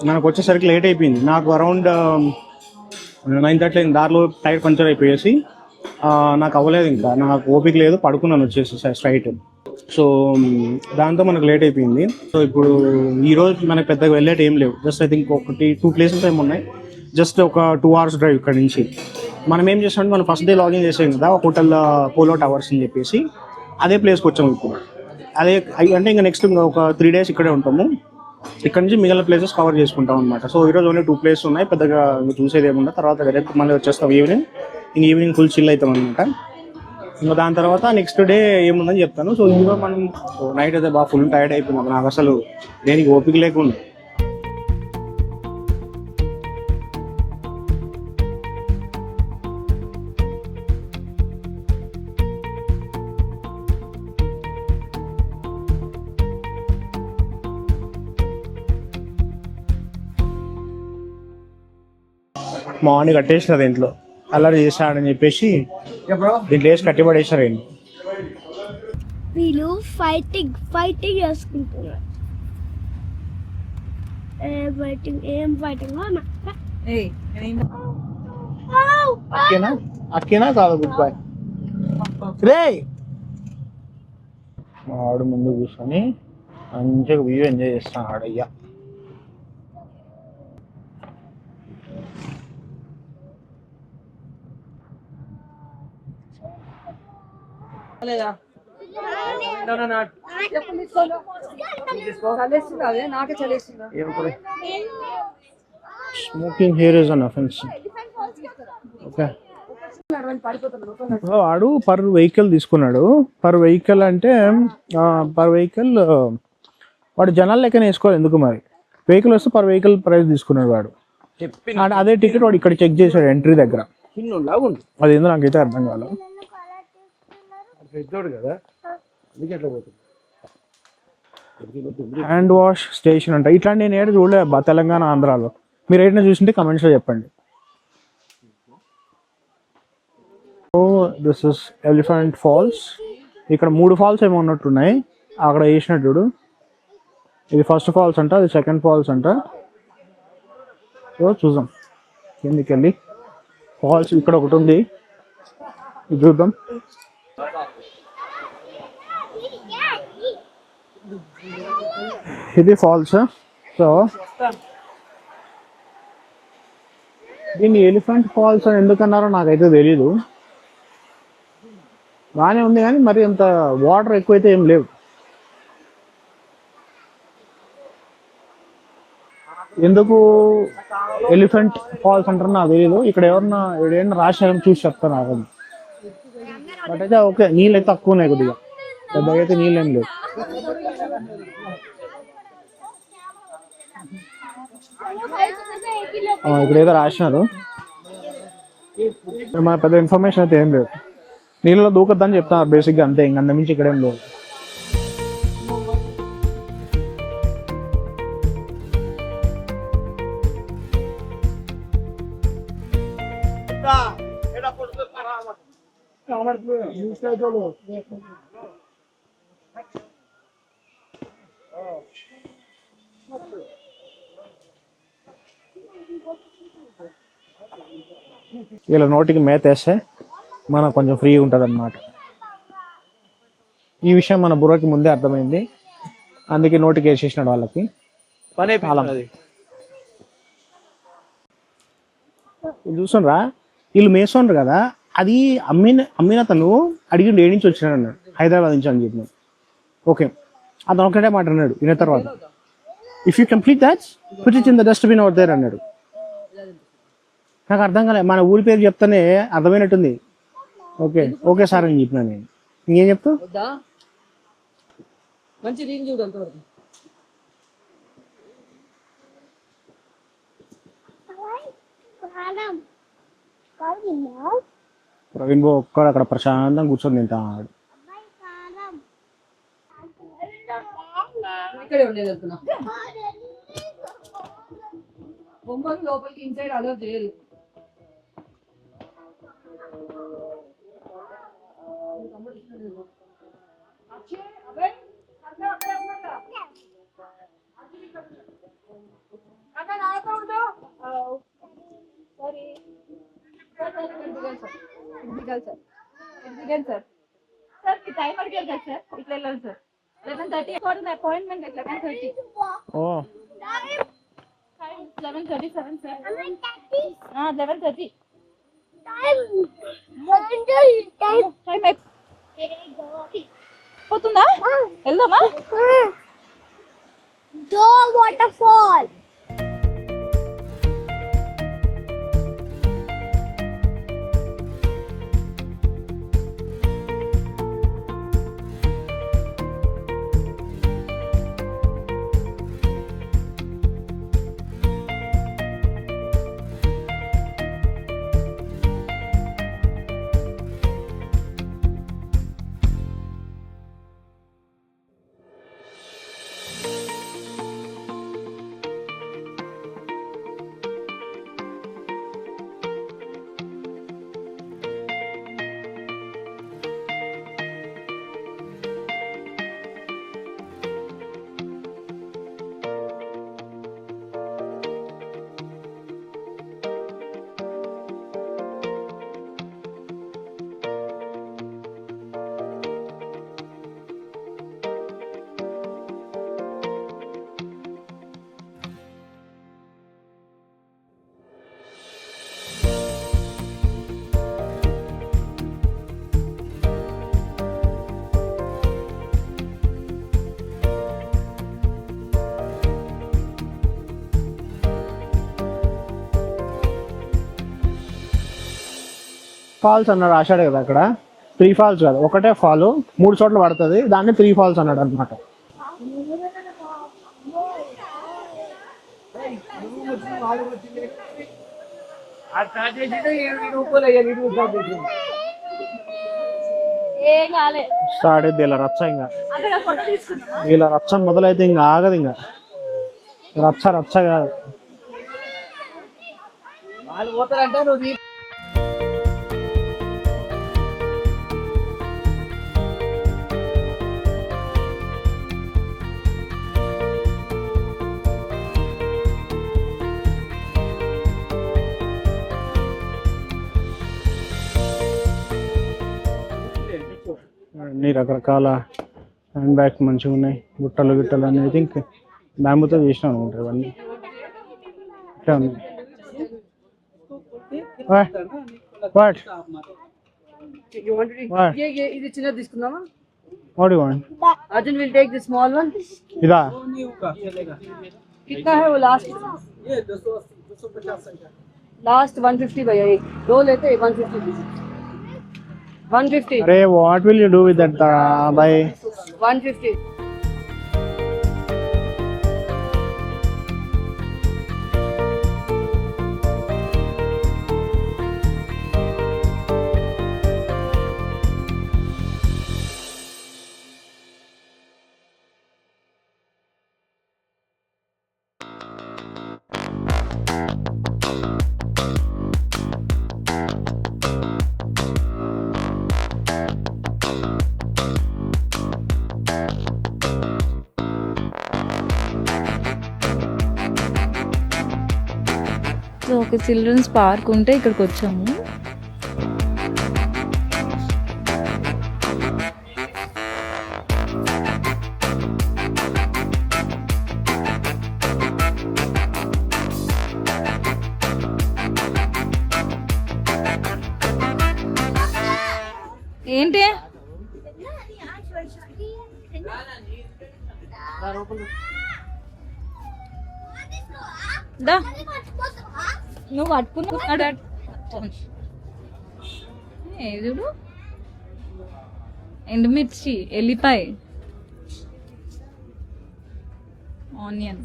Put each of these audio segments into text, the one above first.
నాకు వచ్చేసరికి లేట్ అయిపోయింది. నాకు అరౌండ్ 9:30 అయింది. దారిలో టైర్ పంచర్ అయిపోయేసి నాకు అవ్వలేదు, ఇంకా నాకు ఓపిక లేదు, పడుకున్నాను వచ్చేసి స్ట్రైట్. సో దాంతో మనకు లేట్ అయిపోయింది. సో ఇప్పుడు ఈరోజు మనకు పెద్దగా వెళ్ళేటి ఏం లేవు. జస్ట్ ఐ థింక్ 1-2 ప్లేసెస్ ఏమి ఉన్నాయి. జస్ట్ ఒక 2 hours డ్రైవ్ ఇక్కడ నుంచి. మనం ఏం చేస్తామంటే మనం ఫస్ట్ డే లాగిన్ చేసాం కదా హోటల్ పోలో టవర్స్ అని చెప్పేసి, అదే ప్లేస్కి వచ్చాము ఇప్పుడు. అదే అంటే ఇంకా నెక్స్ట్ ఒక 3 days ఇక్కడే ఉంటాము. ఇక్కడ నుంచి మిగిలిన ప్లేసెస్ కవర్ చేసుకుంటాం అనమాట. సో ఈరోజు ఓన్లీ 2 places ఉన్నాయి, పెద్దగా చూసేది ఏముండదు. తర్వాత డైరెక్ట్ మళ్ళీ వచ్చేస్తాం ఈవినింగ్. ఈవినింగ్ ఫుల్ చిల్ అవుతాం అనమాట. ఇంకా దాని తర్వాత నెక్స్ట్ డే ఏముందని చెప్తాను. సో ఇంకా మనం నైట్ అయితే బాగా ఫుల్ టైర్డ్ అయిపోయినాం. నాకు అసలు దేనికి ఓపిక లేకుండా. మార్నింగ్ కట్టేసినారు ఇంట్లో, అల్లరి చేశాడని చెప్పేసి దీంట్లో వేసి కట్టిపడేసారు ఏంటి. వీళ్ళు ఫైటింగ్ చేసుకుంటున్నారు. ఏం ఫైటింగ్ అక్కేనా కాదు గుడ్ బాయ్ రే. వాడు ముందు కూర్చొని మంచిగా వ్యూ ఎంజాయ్ చేస్తాను ఆడయ్యా. Smoking here is an offence. Okay, వాడు పర్ వెహికల్ తీసుకున్నాడు. పర్ వెహికల్ అంటే పర్ వెహికల్ వాడు జనాలు లెక్కన వేసుకోవాలి. ఎందుకు మరి వెహికల్ వస్తే పర్ వెహికల్ ప్రైస్ తీసుకున్నాడు వాడు. అదే టికెట్ వాడు ఇక్కడ చెక్ చేశాడు ఎంట్రీ దగ్గర. అది ఏందో నాకైతే అర్థం కాలేదు. హ్యాండ్ వాష్ స్టేషన్ అంట. ఇట్లాంటి నేను ఏడు చూడలేదు అబ్బా తెలంగాణ ఆంధ్రాలో. మీరు ఏదైనా చూసింటే కమెంట్స్లో చెప్పండి. Oh this is elephant falls. ఇక్కడ 3 ఫాల్స్ ఏమో ఉన్నట్టున్నాయి అక్కడ వేసినట్టు చూడు. ఇది ఫస్ట్ ఫాల్స్ అంట, అది సెకండ్ ఫాల్స్ అంట. సో చూద్దాం కిందికి వెళ్ళి. ఫాల్స్ ఇక్కడ ఒకటి ఉంది, ఇది చూద్దాం. ఇది ఫాల్స్. సో దీన్ని ఎలిఫెంట్ ఫాల్స్ అని ఎందుకన్నారో నాకైతే తెలీదు. బాగానే ఉంది కానీ మరి అంత వాటర్ ఎక్కువైతే ఏం లేవు. ఎందుకు ఎలిఫెంట్ ఫాల్స్ అంటారు నాకు తెలియదు. ఇక్కడ ఏదైనా రాశారని చూసి చెప్తాను నాకు. బట్ అయితే ఓకే, నీళ్ళు అయితే తక్కువ ఉన్నాయి కొద్దిగా, పెద్దగా అయితే నీళ్ళు ఏం లేవు. ఇక్కడ ఏదో రాసినారు, మన పెద్ద ఇన్ఫర్మేషన్ అయితే ఏం లేదు. నీళ్ళలో దూకొద్దని చెప్తున్నారు బేసిక్గా, అంతే. ఇంక అంతమించి ఇక్కడేం లేదు. వీళ్ళ నోటికి మేత వేస్తే మనకు కొంచెం ఫ్రీగా ఉంటుంది అన్నమాట. ఈ విషయం మన బుర్రకి ముందే అర్థమైంది, అందుకే నోటికి వేసేసినాడు వాళ్ళకి. చూస్తుండ్రా వీళ్ళు మేసోన్రు కదా, అది అమ్మిన తను అడిగిండు ఏడి నుంచి వచ్చినాడు అన్నాడు. హైదరాబాద్ నుంచి అని చెప్పినాడు. ఓకే, అతను ఒకటే మాట అన్నాడు విన్న తర్వాత, if you complete that put it in the dustbin out there అన్నాడు. నాకు అర్థం కాలేదు, మన ఊరి పేరు చెప్తానే అర్థమైనట్టుంది. ఓకే ఓకే సార్ అని చెప్పినా నేను. ఇంకేం చెప్తావు? ప్రవీణ్ బాబు ఒక్కడ అక్కడ ప్రశాంతంగా కూర్చొని తింటాడు. లోపలికి ఇన్సైడ్ అలో చేయరు. Sorry. సార్ సార్ మీ టైం అడిగారు కదా సార్ ఇట్లా వెళ్ళాలి సార్ 11:30 అపాయింట్మెంట్ 11:30 ఓ 11:37 సార్ 11:30 టైం అయిపోతుందా వెళ్దామా దో వాటర్ఫాల్. ఫాల్స్ అన్నాడు రాశాడు కదా అక్కడ 3 ఫాల్స్ కాదు ఒకటే ఫాల్ 3 చోట్ల పడుతుంది దాన్ని 3 ఫాల్స్ అన్నాడు అనమాట. ఏం కాలే స్టార్ట్ అయితే ఇలా రచ్చ ఇంకా అక్కడ ఫోటో తీసుకున్నా ఇలా రచ్చ మొదలైతే ఇంకా ఆగదు ఇంకా రచ్చ రచ్చ కాదు. వాళ్ళు పోతారంటే నువ్వు అన్ని రకరకాల హ్యాండ్ బ్యాగ్స్ మంచిగా ఉన్నాయి గుట్టలు గిట్టలు అని ఐ థింక్ బ్యాంబుతో చేసినాం అనుకుంటా ఇవన్నీ ఇట్లా ఉన్నాయి. వాట్ ఇది చిన్నది తీసుకుందామా? What you want? Arjun will take the small one. ఇదా कितना है वो लास्ट? ये 250 लास्ट 150 भैया एक दो लेते 150 150 అరే what will you do with that by 150 so ఒక చిల్డ్రన్స్ పార్క్ ఉంటే ఇక్కడికి వచ్చాము. ఏంటి దా నువ్వు పట్టుకున్నాడు చూడు ఎండుమిర్చి ఎల్లిపాయ ఆనియన్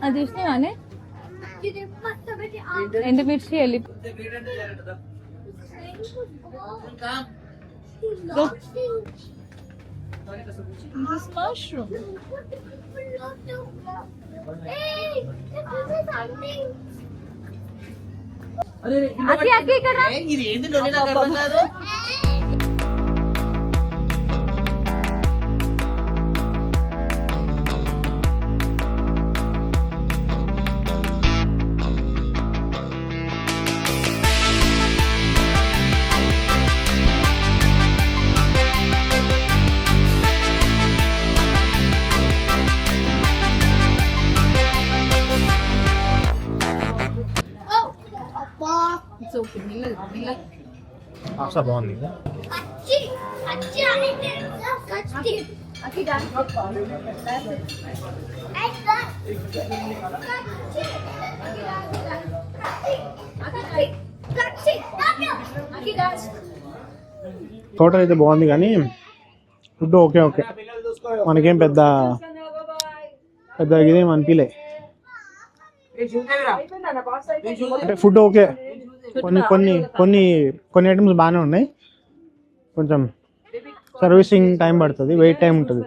అది చూసినా ఎండుమిర్చి మష్రూమ్ పాస్తా బాగుంది. టోటల్ అయితే బాగుంది కానీ ఫుడ్ ఓకే ఓకే, మనకేం పెద్ద ఇదేం అనిపించలే. అంటే ఫుడ్ ఓకే, కొన్ని ఐటమ్స్ బాగానే ఉన్నాయి. కొంచెం సర్వీసింగ్ టైం పడుతుంది, వెయిట్ టైం ఉంటుంది.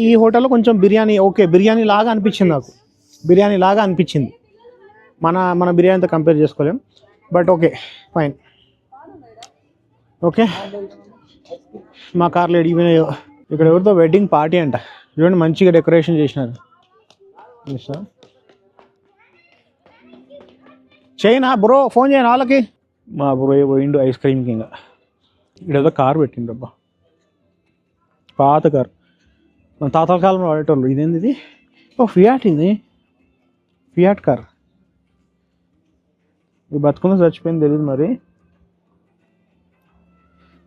ఈ హోటల్లో కొంచెం బిర్యానీ ఓకే, బిర్యానీ లాగా అనిపించింది నాకు, బిర్యానీ లాగా అనిపించింది. మన బిర్యానీతో కంపేర్ చేసుకోలేం, బట్ ఓకే ఫైన్. ఓకే, మా కార్లో ఎడిగిపోయినాయో. ఇక్కడ ఎవరితో వెడ్డింగ్ పార్టీ అంట, చూడండి మంచిగా డెకరేషన్ చేసినారు. చేయనా బ్రో, ఫోన్ చేయను వాళ్ళకి. మా బ్రో పోయిండు ఐస్ క్రీమ్కి. ఇంకా ఇక్కడ ఏదో కారు పెట్టిండు అబ్బా, పాత కారు, మన తాతల కాలంలో వాడేటోళ్ళు. ఇదేంది ఇది? ఓ ఫియాట్, ఇది ఫియాట్ కార్. ఇది బతుకున్న చచ్చిపోయింది తెలియదు మరి.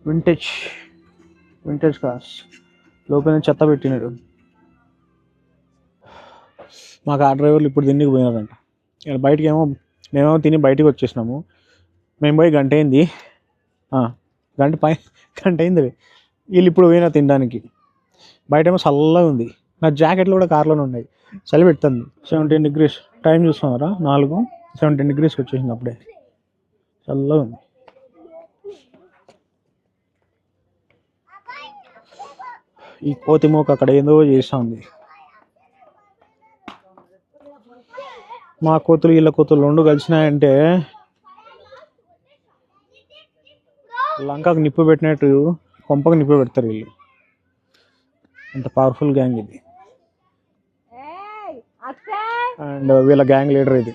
Vintage cars. లోపల చెత్త పెట్టినాడు. మా కార్ డ్రైవర్లు ఇప్పుడు తిండికి పోయినారంట. ఇక్కడ బయటికి మేమేమో తిని బయటికి వచ్చేసినాము. మేము పోయి గంట అయింది, గంట అయింది. వీళ్ళు ఇప్పుడు పోయినా తినడానికి. బయట ఏమో చల్లగా ఉంది. నా జాకెట్లు కూడా కార్లోనే ఉన్నాయి, చలి పెడుతుంది. 17 degrees టైం చూస్తున్నారా, 4, 17 degrees వచ్చేసింది అప్పుడే, చల్లగా ఉంది. ఈ కోతి మోక అక్కడ ఏందో చేస్తూ ఉంది. మా కోతులు వీళ్ళ కోతులు 2 కలిసినాయంటే లంకకు నిప్పు పెట్టినట్టు కొంపకు నిప్పు పెడతారు వీళ్ళు. అంత పవర్ఫుల్ గ్యాంగ్ ఇది. అండ్ వీళ్ళ గ్యాంగ్ లీడర్ ఇది.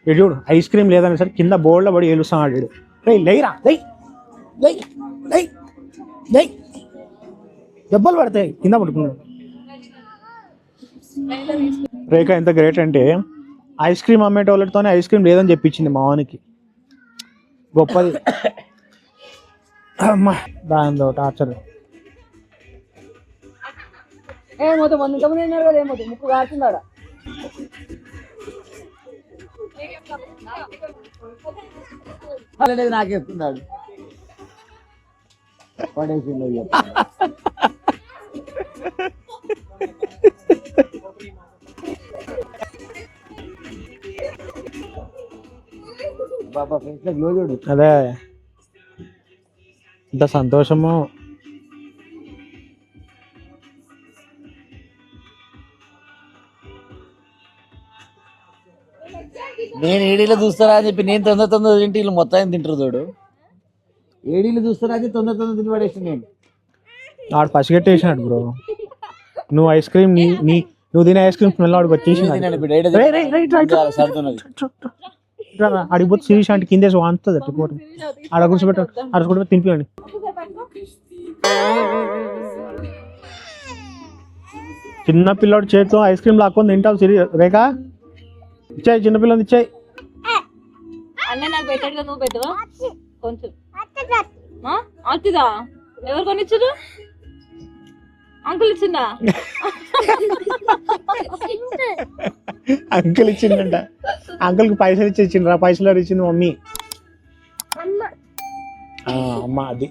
చూడు ఐస్ క్రీమ్ లేదని సరే కింద బోర్డులో పడి ఏలుస్తాం ఆడాడు. లేరా లై దెబ్బలు పడతాయి కింద పడుకున్నాడు. రేఖ ఎంత గ్రేట్ అంటే ఐస్ క్రీమ్ అమ్మేటోళ్ళతోనే ఐస్ క్రీమ్ లేదని చెప్పించింది మా వానికి. గొప్పది. అమ్మా దానిలో టార్చర్. ఏమవుతుంది మొన్న ఇంతమంది ఉన్నారు కదా, ఏమవుతుంది ముక్కు కారుతున్నాడా? అనేది నాకేస్తున్నాడు. అదే ఇంత సంతోషము. నేను ఏడీలో చూస్తారా అని చెప్పి నేను తొందర తింటే వీళ్ళు మొత్తం తింటారు. చూడు ఏడీలు చూస్తారా అని తొందర తిని పడేసి నేను ఆడు పసిగట్టేసినాడు బ్రో. నువ్వు ఐస్ క్రీమ్ నువ్వు తినే ఐస్ క్రీమ్ స్మెల్ ఆడికి వచ్చేసి అడిగిపోతే సిరీస్ అంటే కిందేసి వాంతుంది అట్లా. ఆడ కూర్చోబెట్టాడు, ఆడ కూడా తినిపియండి. చిన్న పిల్లోడు చేతితో ఐస్ క్రీమ్ లాక్కొని తింటావు సిరీ. రేఖ ఇచ్చాయి, చిన్నపిల్లలు ఇచ్చాయి. అన్న నాకు పెట్టాడు కదా, నువ్వు పెట్టవా కొంచెం? అతిదా ఎవరు కొనిచ్చారు? అంకుల్ ఇచ్చిందా? అంకుల్ ఇచ్చిందంట. అంకుల్ కి పైసలు ఇచ్చిండ్రా, పైసలు ఇచ్చింది మమ్మీ. అమ్మ అది